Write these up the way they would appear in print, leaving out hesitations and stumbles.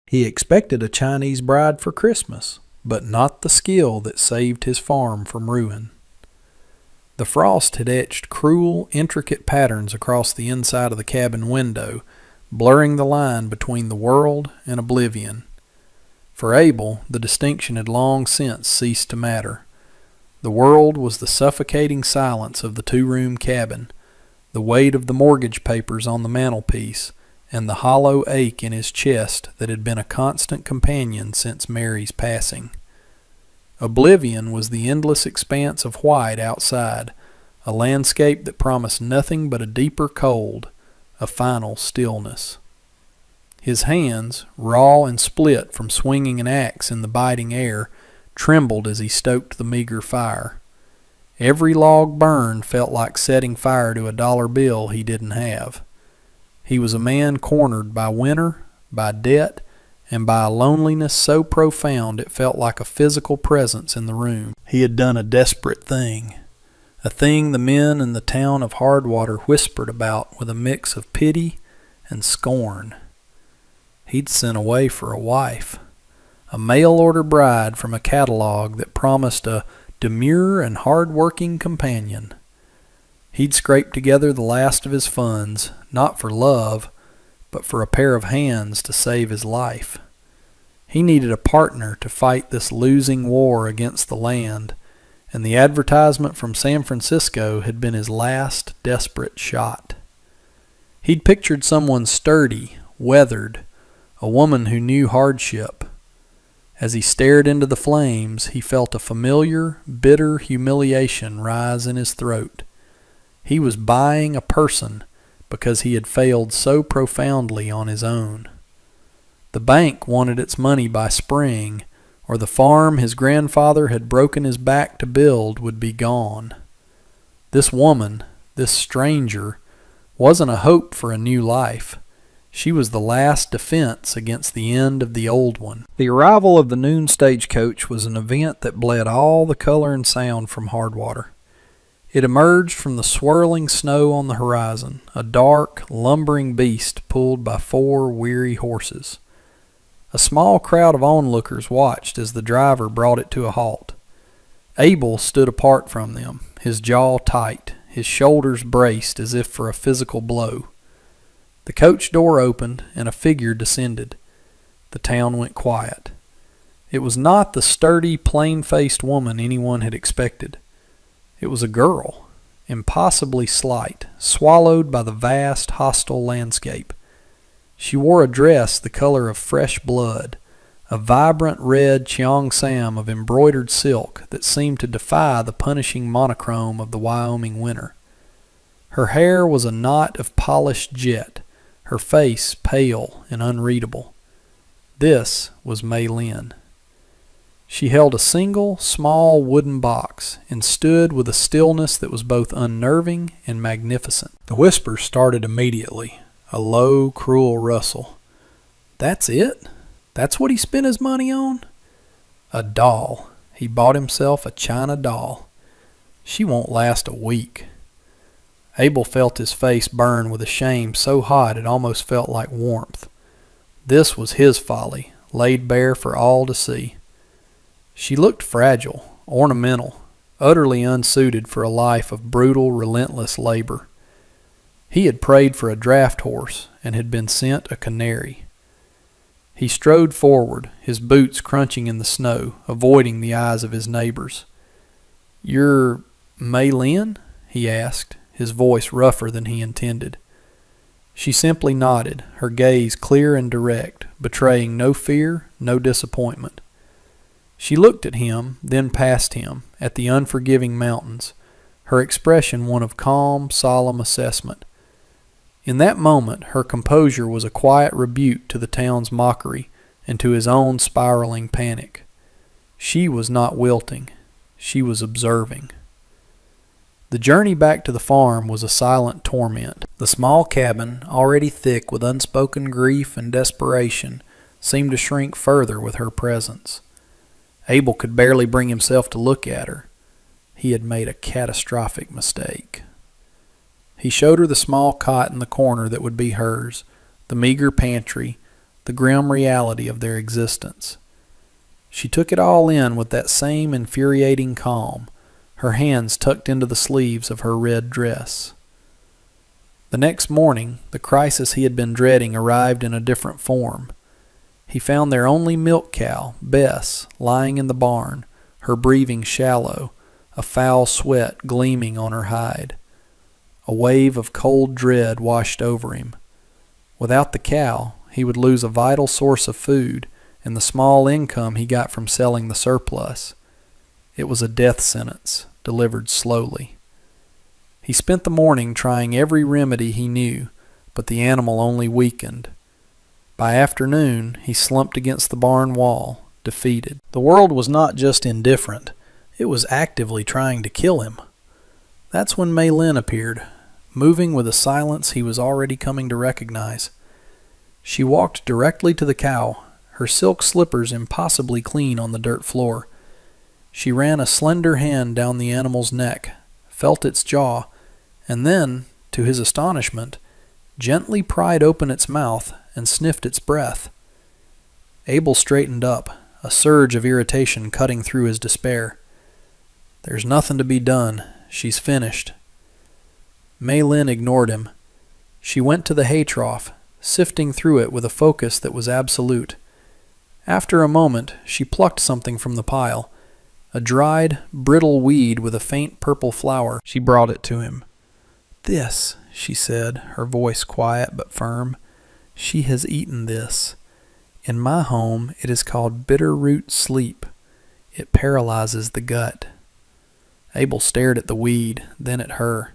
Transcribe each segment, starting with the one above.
He expected a Chinese bride for Christmas, but not the skill that saved his farm from ruin. The frost had etched cruel, intricate patterns across the inside of the cabin window, blurring the line between the world and oblivion. For Abel, the distinction had long since ceased to matter. The world was the suffocating silence of the two-room cabin, the weight of the mortgage papers on the mantelpiece, and the hollow ache in his chest that had been a constant companion since Mary's passing. Oblivion was the endless expanse of white outside, a landscape that promised nothing but a deeper cold, a final stillness. His hands, raw and split from swinging an axe in the biting air, trembled as he stoked the meager fire. Every log burned felt like setting fire to a dollar bill he didn't have. He was a man cornered by winter, by debt, and by a loneliness so profound it felt like a physical presence in the room. He had done a desperate thing, a thing the men in the town of Hardwater whispered about with a mix of pity and scorn. He'd sent away for a wife, a mail-order bride from a catalog that promised a demure and hard-working companion. He'd scraped together the last of his funds, not for love, but for a pair of hands to save his life. He needed a partner to fight this losing war against the land, and the advertisement from San Francisco had been his last desperate shot. He'd pictured someone sturdy, weathered, a woman who knew hardship. As he stared into the flames, he felt a familiar, bitter humiliation rise in his throat. He was buying a person because he had failed so profoundly on his own. The bank wanted its money by spring, or the farm his grandfather had broken his back to build would be gone. This woman, this stranger, wasn't a hope for a new life. She was the last defense against the end of the old one. The arrival of the noon stagecoach was an event that bled all the color and sound from Hardwater. It emerged from the swirling snow on the horizon, a dark, lumbering beast pulled by 4 weary horses. A small crowd of onlookers watched as the driver brought it to a halt. Abel stood apart from them, his jaw tight, his shoulders braced as if for a physical blow. The coach door opened and a figure descended. The town went quiet. It was not the sturdy, plain-faced woman anyone had expected. It was a girl, impossibly slight, swallowed by the vast, hostile landscape. She wore a dress the color of fresh blood, a vibrant red cheongsam of embroidered silk that seemed to defy the punishing monochrome of the Wyoming winter. Her hair was a knot of polished jet, her face pale and unreadable. This was Mei Lin. She held a single, small wooden box and stood with a stillness that was both unnerving and magnificent. The whispers started immediately, a low, cruel rustle. That's it? That's what he spent his money on? A doll. He bought himself a china doll. She won't last a week. Abel felt his face burn with a shame so hot it almost felt like warmth. This was his folly, laid bare for all to see. She looked fragile, ornamental, utterly unsuited for a life of brutal, relentless labor. He had prayed for a draft horse and had been sent a canary. He strode forward, his boots crunching in the snow, avoiding the eyes of his neighbors. "You're Mei Lin?" he asked, his voice rougher than he intended. She simply nodded, her gaze clear and direct, betraying no fear, no disappointment. She looked at him, then past him, at the unforgiving mountains, her expression one of calm, solemn assessment. In that moment, her composure was a quiet rebuke to the town's mockery and to his own spiraling panic. She was not wilting. She was observing. The journey back to the farm was a silent torment. The small cabin, already thick with unspoken grief and desperation, seemed to shrink further with her presence. Abel could barely bring himself to look at her. He had made a catastrophic mistake. He showed her the small cot in the corner that would be hers, the meager pantry, the grim reality of their existence. She took it all in with that same infuriating calm, her hands tucked into the sleeves of her red dress. The next morning, the crisis he had been dreading arrived in a different form. He found their only milk cow, Bess, lying in the barn, her breathing shallow, a foul sweat gleaming on her hide. A wave of cold dread washed over him. Without the cow, he would lose a vital source of food and the small income he got from selling the surplus. It was a death sentence, delivered slowly. He spent the morning trying every remedy he knew, but the animal only weakened. By afternoon, he slumped against the barn wall, defeated. The world was not just indifferent, it was actively trying to kill him. That's when Mei Lin appeared, moving with a silence he was already coming to recognize. She walked directly to the cow, her silk slippers impossibly clean on the dirt floor. She ran a slender hand down the animal's neck, felt its jaw, and then, to his astonishment, gently pried open its mouth and sniffed its breath. Abel straightened up, a surge of irritation cutting through his despair. "There's nothing to be done. She's finished." Mei Lin ignored him. She went to the hay trough, sifting through it with a focus that was absolute. After a moment, she plucked something from the pile, a dried, brittle weed with a faint purple flower. She brought it to him. "This," she said, her voice quiet but firm. "She has eaten this. In my home, it is called bitter root sleep. It paralyzes the gut." Abel stared at the weed, then at her.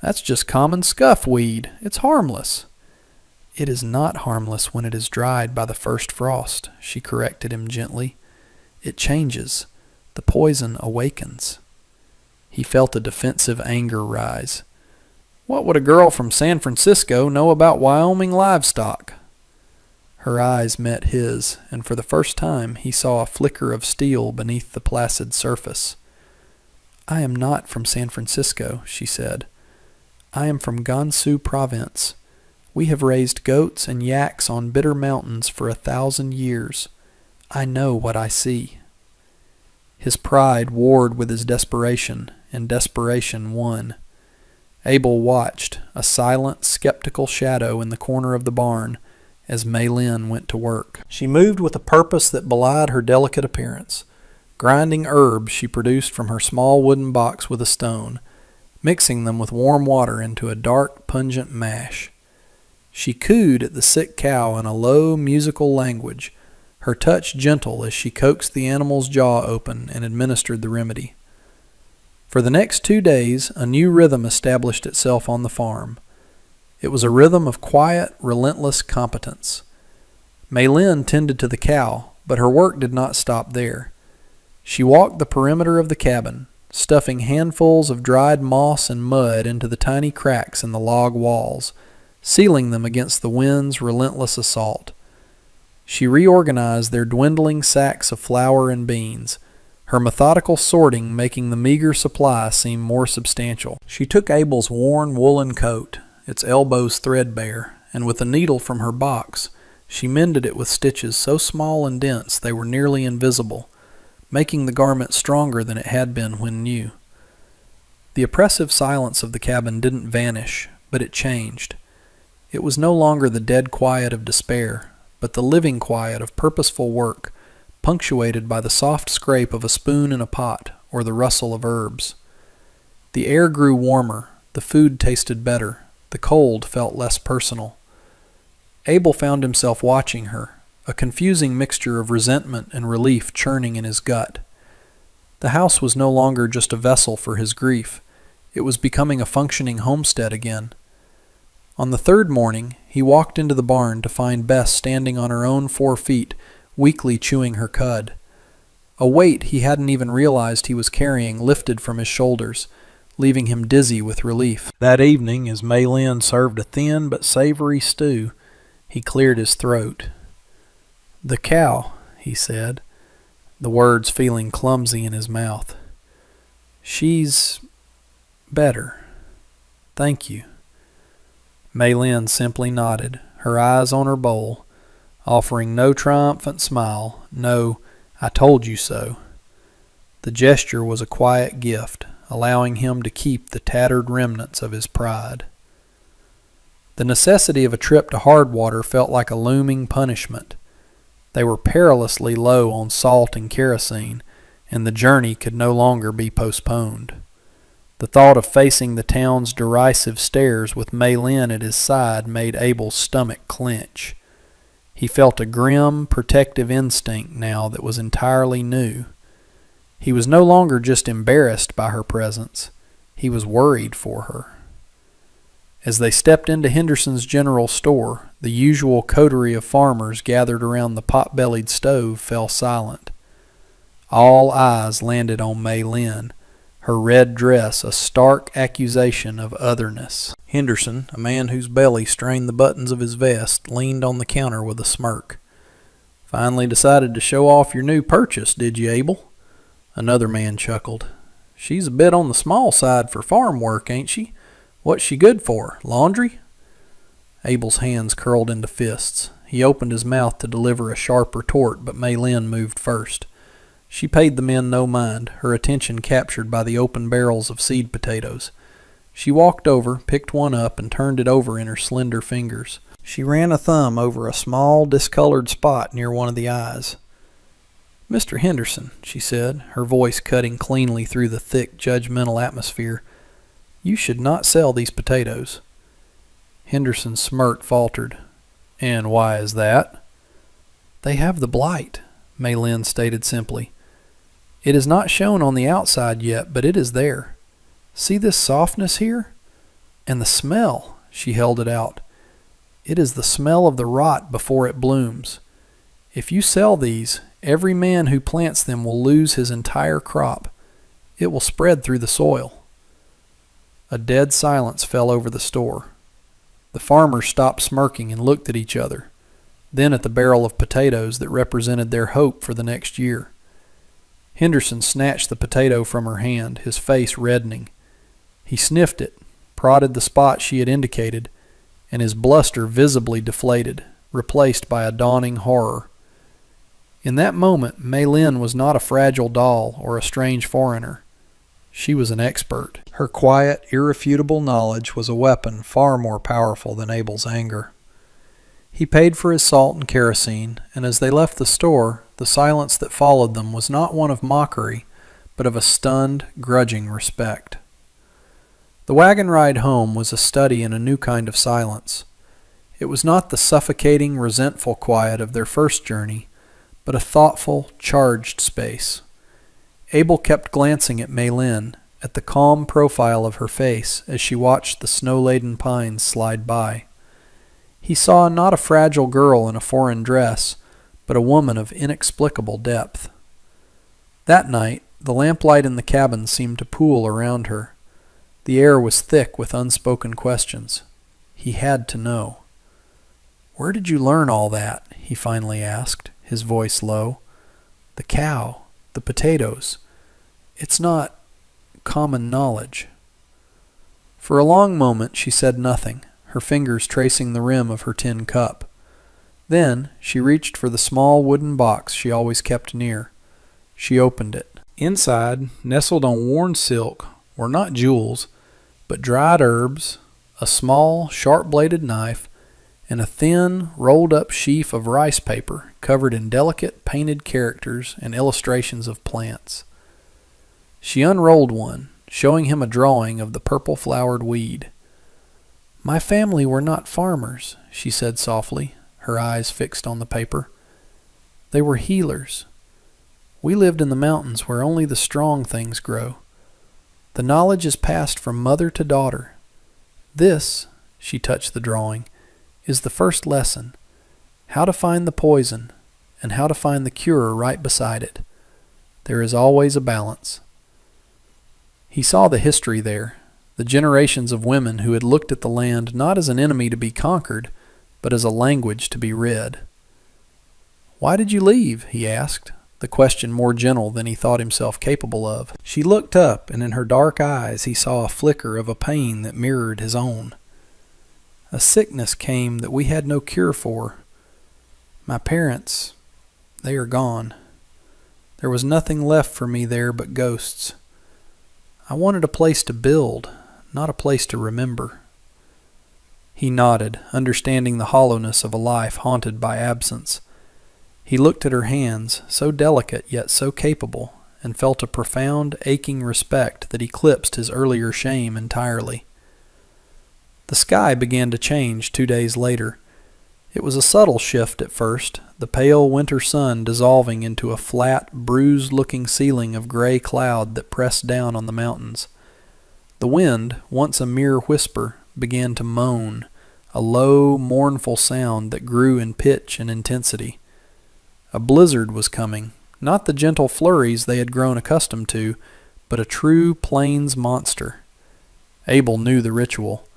"That's just common scuff weed. It's harmless." "It is not harmless when it is dried by the first frost," she corrected him gently. "It changes. The poison awakens." He felt a defensive anger rise. What would a girl from San Francisco know about Wyoming livestock? Her eyes met his, and for the first time he saw a flicker of steel beneath the placid surface. "I am not from San Francisco," she said. "I am from Gansu Province. We have raised goats and yaks on bitter mountains for 1,000 years. I know what I see." His pride warred with his desperation, and desperation won. Abel watched, a silent, skeptical shadow in the corner of the barn, as Mei Lin went to work. She moved with a purpose that belied her delicate appearance. Grinding herbs she produced from her small wooden box with a stone, mixing them with warm water into a dark, pungent mash. She cooed at the sick cow in a low, musical language, her touch gentle as she coaxed the animal's jaw open and administered the remedy. For the next 2 days, a new rhythm established itself on the farm. It was a rhythm of quiet, relentless competence. Mei Lin tended to the cow, but her work did not stop there. She walked the perimeter of the cabin, stuffing handfuls of dried moss and mud into the tiny cracks in the log walls, sealing them against the wind's relentless assault. She reorganized their dwindling sacks of flour and beans, her methodical sorting making the meager supply seem more substantial. She took Abel's worn woolen coat, its elbows threadbare, and with a needle from her box, she mended it with stitches so small and dense they were nearly invisible, making the garment stronger than it had been when new. The oppressive silence of the cabin didn't vanish, but it changed. It was no longer the dead quiet of despair, but the living quiet of purposeful work, punctuated by the soft scrape of a spoon in a pot or the rustle of herbs. The air grew warmer, the food tasted better, the cold felt less personal. Abel found himself watching her, a confusing mixture of resentment and relief churning in his gut. The house was no longer just a vessel for his grief. It was becoming a functioning homestead again. On the third morning, he walked into the barn to find Bess standing on her own 4 feet, weakly chewing her cud. A weight he hadn't even realized he was carrying lifted from his shoulders, leaving him dizzy with relief. That evening, as Mei Lin served a thin but savory stew, he cleared his throat. "The cow," he said, the words feeling clumsy in his mouth. "She's better. Thank you." Mei Lin simply nodded, her eyes on her bowl, offering no triumphant smile, no "I told you so." The gesture was a quiet gift, allowing him to keep the tattered remnants of his pride. The necessity of a trip to Hardwater felt like a looming punishment. They were perilously low on salt and kerosene, and the journey could no longer be postponed. The thought of facing the town's derisive stares with Mei Lin at his side made Abel's stomach clench. He felt a grim, protective instinct now that was entirely new. He was no longer just embarrassed by her presence. He was worried for her. As they stepped into Henderson's general store, the usual coterie of farmers gathered around the pot-bellied stove fell silent. All eyes landed on Mei Lin, her red dress a stark accusation of otherness. Henderson, a man whose belly strained the buttons of his vest, leaned on the counter with a smirk. "Finally decided to show off your new purchase, did you, Abel?" Another man chuckled. "She's a bit on the small side for farm work, ain't she? What's she good for? Laundry?" Abel's hands curled into fists. He opened his mouth to deliver a sharp retort, but Mei Lin moved first. She paid the men no mind, her attention captured by the open barrels of seed potatoes. She walked over, picked one up, and turned it over in her slender fingers. She ran a thumb over a small, discolored spot near one of the eyes. "Mr. Henderson," she said, her voice cutting cleanly through the thick, judgmental atmosphere, "you should not sell these potatoes." Henderson's smirk faltered. "And why is that?" "They have the blight," Mei Lin stated simply. "It is not shown on the outside yet, but it is there. See this softness here? And the smell," she held it out. "It is the smell of the rot before it blooms. If you sell these, every man who plants them will lose his entire crop. It will spread through the soil." A dead silence fell over the store. The farmers stopped smirking and looked at each other, then at the barrel of potatoes that represented their hope for the next year. Henderson snatched the potato from her hand, his face reddening. He sniffed it, prodded the spot she had indicated, and his bluster visibly deflated, replaced by a dawning horror. In that moment, Mei Lin was not a fragile doll or a strange foreigner. She was an expert. Her quiet, irrefutable knowledge was a weapon far more powerful than Abel's anger. He paid for his salt and kerosene, and as they left the store, the silence that followed them was not one of mockery, but of a stunned, grudging respect. The wagon ride home was a study in a new kind of silence. It was not the suffocating, resentful quiet of their first journey, but a thoughtful, charged space. Abel kept glancing at Mei Lin, at the calm profile of her face as she watched the snow-laden pines slide by. He saw not a fragile girl in a foreign dress, but a woman of inexplicable depth. That night, the lamplight in the cabin seemed to pool around her. The air was thick with unspoken questions. He had to know. "Where did you learn all that?" he finally asked, his voice low. "The cow, the potatoes. It's not common knowledge." For a long moment she said nothing, her fingers tracing the rim of her tin cup. Then she reached for the small wooden box she always kept near. She opened it. Inside, nestled on worn silk, were not jewels, but dried herbs, a small, sharp-bladed knife, and a thin, rolled-up sheaf of rice paper covered in delicate painted characters and illustrations of plants. She unrolled one, showing him a drawing of the purple-flowered weed. "My family were not farmers," she said softly, her eyes fixed on the paper. "They were healers. We lived in the mountains where only the strong things grow. The knowledge is passed from mother to daughter. This," she touched the drawing, "is the first lesson. How to find the poison, and how to find the cure right beside it. There is always a balance." He saw the history there, the generations of women who had looked at the land not as an enemy to be conquered, but as a language to be read. "Why did you leave?" he asked, the question more gentle than he thought himself capable of. She looked up, and in her dark eyes he saw a flicker of a pain that mirrored his own. "A sickness came that we had no cure for. My parents, they are gone. There was nothing left for me there but ghosts. I wanted a place to build, not a place to remember." He nodded, understanding the hollowness of a life haunted by absence. He looked at her hands, so delicate yet so capable, and felt a profound, aching respect that eclipsed his earlier shame entirely. The sky began to change 2 days later. It was a subtle shift at first, the pale winter sun dissolving into a flat, bruised-looking ceiling of gray cloud that pressed down on the mountains. The wind, once a mere whisper, began to moan, a low, mournful sound that grew in pitch and intensity. A blizzard was coming, not the gentle flurries they had grown accustomed to, but a true plains monster. Abel knew the ritual.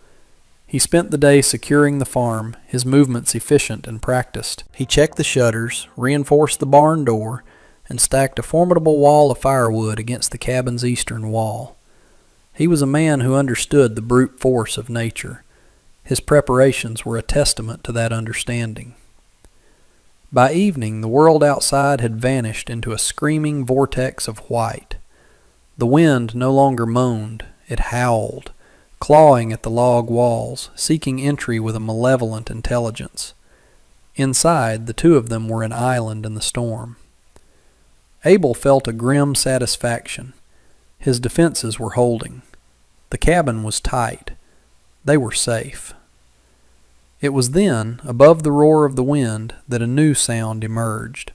He spent the day securing the farm, his movements efficient and practiced. He checked the shutters, reinforced the barn door, and stacked a formidable wall of firewood against the cabin's eastern wall. He was a man who understood the brute force of nature. His preparations were a testament to that understanding. By evening, the world outside had vanished into a screaming vortex of white. The wind no longer moaned, it howled, clawing at the log walls, seeking entry with a malevolent intelligence. Inside, the two of them were an island in the storm. Abel felt a grim satisfaction. His defenses were holding. The cabin was tight. They were safe. It was then, above the roar of the wind, that a new sound emerged.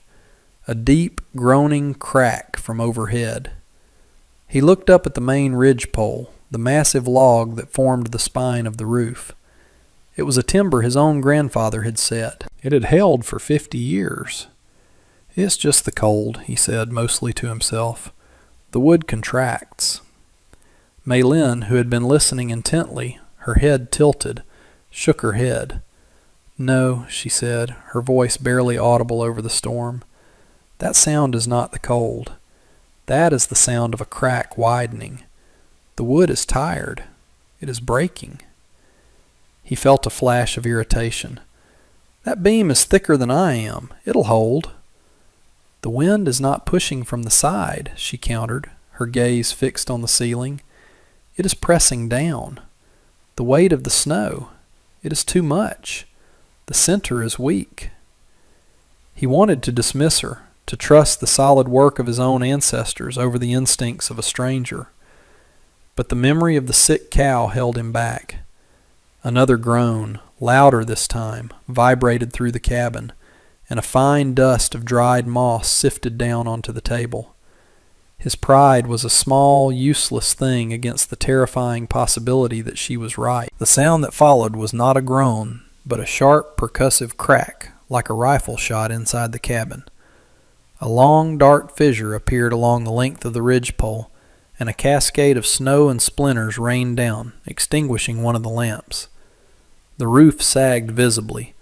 A deep, groaning crack from overhead. He looked up at the main ridgepole, the massive log that formed the spine of the roof. It was a timber his own grandfather had set. It had held for 50 years. "It's just the cold," he said, mostly to himself. "The wood contracts." Maylin, who had been listening intently, her head tilted, shook her head. "No," she said, her voice barely audible over the storm. "That sound is not the cold. That is the sound of a crack widening. The wood is tired. It is breaking." He felt a flash of irritation. "That beam is thicker than I am. It'll hold." "The wind is not pushing from the side," she countered, her gaze fixed on the ceiling. "It is pressing down. The weight of the snow. It is too much. The center is weak." He wanted to dismiss her, to trust the solid work of his own ancestors over the instincts of a stranger. But the memory of the sick cow held him back. Another groan, louder this time, vibrated through the cabin, and a fine dust of dried moss sifted down onto the table. His pride was a small, useless thing against the terrifying possibility that she was right. The sound that followed was not a groan, but a sharp, percussive crack, like a rifle shot inside the cabin. A long, dark fissure appeared along the length of the ridgepole, and a cascade of snow and splinters rained down, extinguishing one of the lamps. The roof sagged visibly.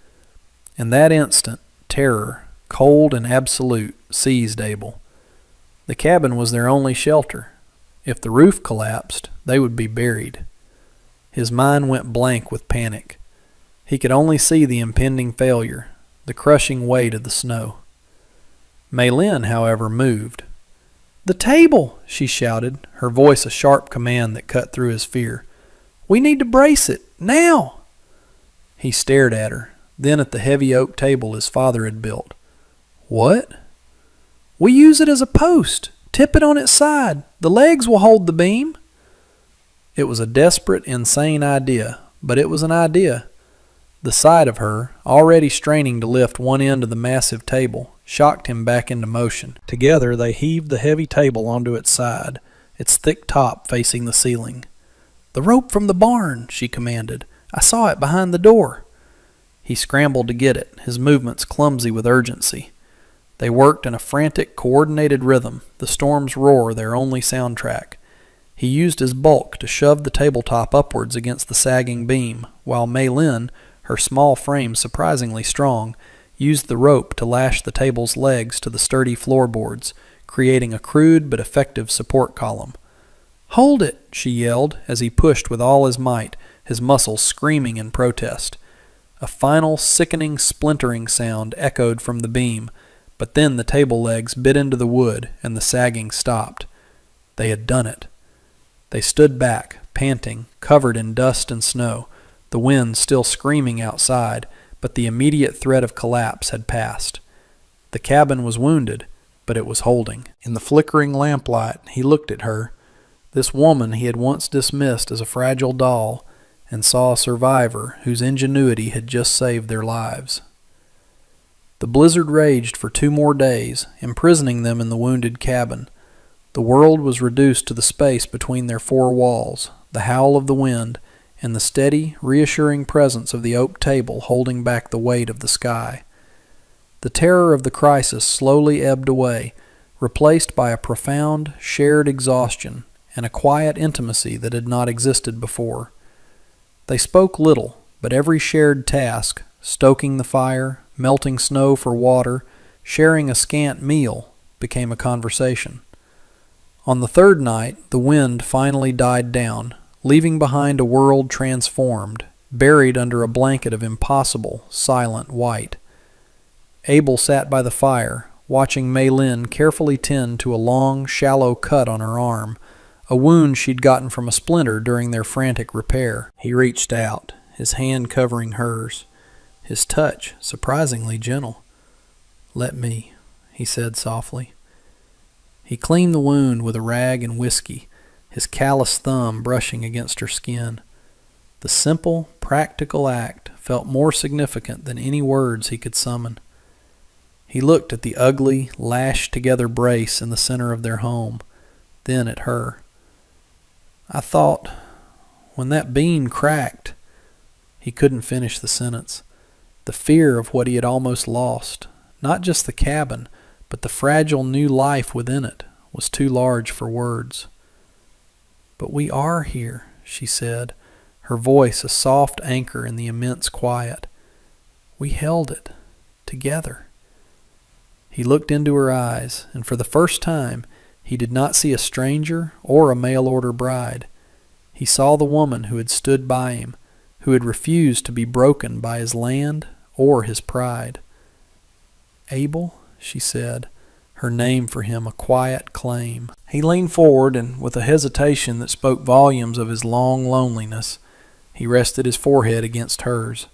In that instant, terror, cold and absolute, seized Abel. The cabin was their only shelter. If the roof collapsed, they would be buried. His mind went blank with panic. He could only see the impending failure, the crushing weight of the snow. Maylin, however, moved. "The table!" she shouted, her voice a sharp command that cut through his fear. "We need to brace it, now!" He stared at her, then at the heavy oak table his father had built. "What?" "We use it as a post. Tip it on its side. The legs will hold the beam." It was a desperate, insane idea, but it was an idea. The sight of her, already straining to lift one end of the massive table, shocked him back into motion. Together they heaved the heavy table onto its side, its thick top facing the ceiling. "The rope from the barn," she commanded. "I saw it behind the door." He scrambled to get it, his movements clumsy with urgency. They worked in a frantic, coordinated rhythm, the storm's roar their only soundtrack. He used his bulk to shove the tabletop upwards against the sagging beam, while Maylin, her small frame surprisingly strong, used the rope to lash the table's legs to the sturdy floorboards, creating a crude but effective support column. "Hold it!" she yelled as he pushed with all his might, his muscles screaming in protest. A final sickening splintering sound echoed from the beam, but then the table legs bit into the wood and the sagging stopped. They had done it. They stood back, panting, covered in dust and snow, the wind still screaming outside, but the immediate threat of collapse had passed. The cabin was wounded, but it was holding. In the flickering lamplight, he looked at her, this woman he had once dismissed as a fragile doll, and saw a survivor whose ingenuity had just saved their lives. The blizzard raged for 2 more days, imprisoning them in the wounded cabin. The world was reduced to the space between their 4 walls, the howl of the wind, and the steady, reassuring presence of the oak table holding back the weight of the sky. The terror of the crisis slowly ebbed away, replaced by a profound, shared exhaustion and a quiet intimacy that had not existed before. They spoke little, but every shared task, stoking the fire, melting snow for water, sharing a scant meal, became a conversation. On the 3rd night, the wind finally died down, leaving behind a world transformed, buried under a blanket of impossible, silent white. Abel sat by the fire, watching Mei Lin carefully tend to a long, shallow cut on her arm, a wound she'd gotten from a splinter during their frantic repair. He reached out, his hand covering hers, his touch surprisingly gentle. "Let me," he said softly. He cleaned the wound with a rag and whiskey, his calloused thumb brushing against her skin. The simple, practical act felt more significant than any words he could summon. He looked at the ugly, lashed-together brace in the center of their home, then at her. "I thought, when that beam cracked—" He couldn't finish the sentence. The fear of what he had almost lost, not just the cabin, but the fragile new life within it, was too large for words. "But we are here," she said, her voice a soft anchor in the immense quiet. "We held it, together." He looked into her eyes, and for the first time, he did not see a stranger or a mail-order bride. He saw the woman who had stood by him, who had refused to be broken by his land or his pride. "Abel," she said, her name for him a quiet claim. He leaned forward, and with a hesitation that spoke volumes of his long loneliness, he rested his forehead against hers.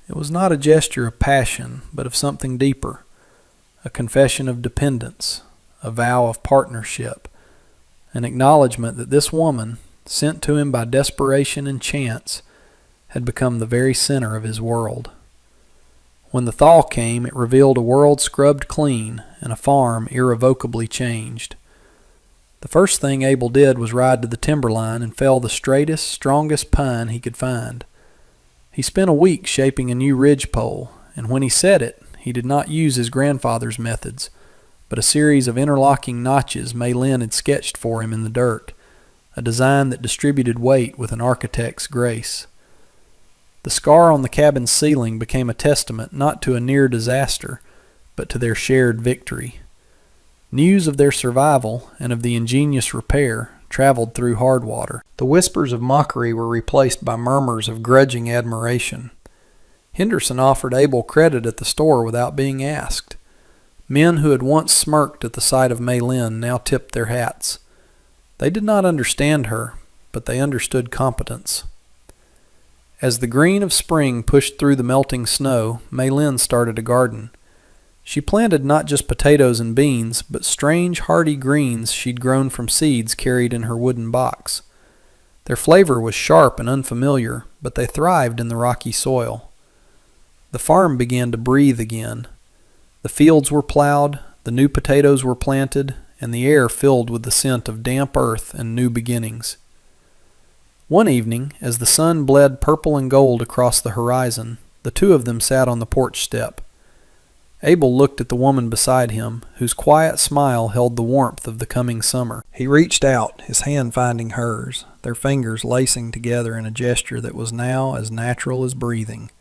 It was not a gesture of passion, but of something deeper, a confession of dependence, a vow of partnership, an acknowledgement that this woman, sent to him by desperation and chance, had become the very center of his world. When the thaw came, it revealed a world scrubbed clean and a farm irrevocably changed. The first thing Abel did was ride to the timberline and fell the straightest, strongest pine he could find. He spent a week shaping a new ridgepole, and when he set it, he did not use his grandfather's methods, but a series of interlocking notches Mei Lin had sketched for him in the dirt, a design that distributed weight with an architect's grace. The scar on the cabin's ceiling became a testament not to a near disaster, but to their shared victory. News of their survival and of the ingenious repair traveled through Hardwater. The whispers of mockery were replaced by murmurs of grudging admiration. Henderson offered Abel credit at the store without being asked. Men who had once smirked at the sight of Mei Lin now tipped their hats. They did not understand her, but they understood competence. As the green of spring pushed through the melting snow, Mei Lin started a garden. She planted not just potatoes and beans, but strange hardy greens she'd grown from seeds carried in her wooden box. Their flavor was sharp and unfamiliar, but they thrived in the rocky soil. The farm began to breathe again. The fields were plowed, the new potatoes were planted, and the air filled with the scent of damp earth and new beginnings. One evening, as the sun bled purple and gold across the horizon, the two of them sat on the porch step. Abel looked at the woman beside him, whose quiet smile held the warmth of the coming summer. He reached out, his hand finding hers, their fingers lacing together in a gesture that was now as natural as breathing.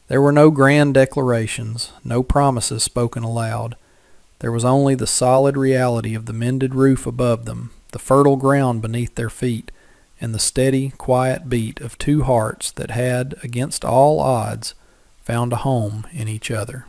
There were no grand declarations, no promises spoken aloud. There was only the solid reality of the mended roof above them, the fertile ground beneath their feet, and the steady, quiet beat of two hearts that had, against all odds, found a home in each other.